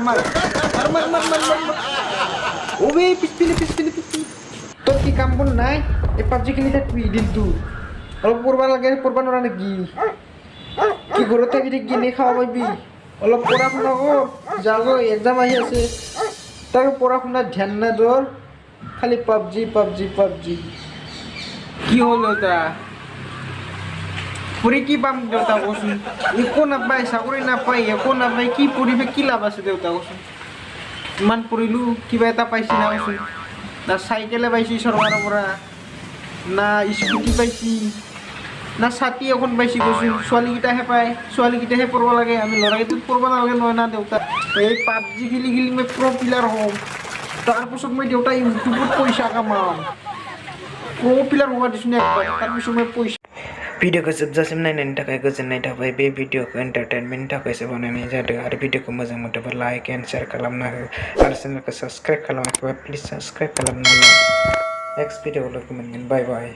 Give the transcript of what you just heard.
मार मार मार मार मार ओबे पिछपिले তোর কি কাম বল নাই এই পাবজি খেলি থাকবি দিনটো অলপ পড়বা লাগে পড়বা নৰা নেকি কি ঘৰত থাকি কিনে খাওয়া পাবি অলপ পড়া শুনা কর যাগো এক্সাম আহি আছে তার পড়া শুনা ধ্যান না তোর খালি পাবজি কি হলো তা পরি কি পাম দেউতা কচোন একো নাপায় চাকৰি নাপায় একো নাপায় কি পঢ়িবে কি লাভ আছে দেউতা কচোন ইমান পঢ়িলো কিবা এটা পাইছি না কচোন না চাইকেলে পাইছি চৰকাৰৰ পৰা না স্কুটি পাইছি না ছাতি এখন পাইছি কচোন ছোৱালীকেইটাহে পায় ছোৱালীকেইটাহে পঢ়ব লাগে আমি ল'ৰাকেইটাত পঢ়ব নালাগে নহয় না দেউতা এই পাবজি খেলি মই প্ৰ' প্লেয়াৰ হ'ম তাৰপিছত মই দেউতা ইউটিউবত পইচা কামাম प्र' प्लेयार हवा दिसुन एकबार তাৰপিছত মই পইচা भिडियोखौ जोबजासिम नायनायनि थाखाय गोजोननाय थाबाय बे भिडियोखौ एन्टारटेनमेन्टनि थाखायसो बानायनाय जादों आरो भिडियोखौ मोजां मोनोबा लाइक एन्ड शेयार खालामना हो आरो चेनेलखौ साबस्क्राइब खालामाखैबा प्लिज साबस्क्राइब खालामना ला नेक्स्ट भिडियोआव लोगो मोनगोन बाय बाय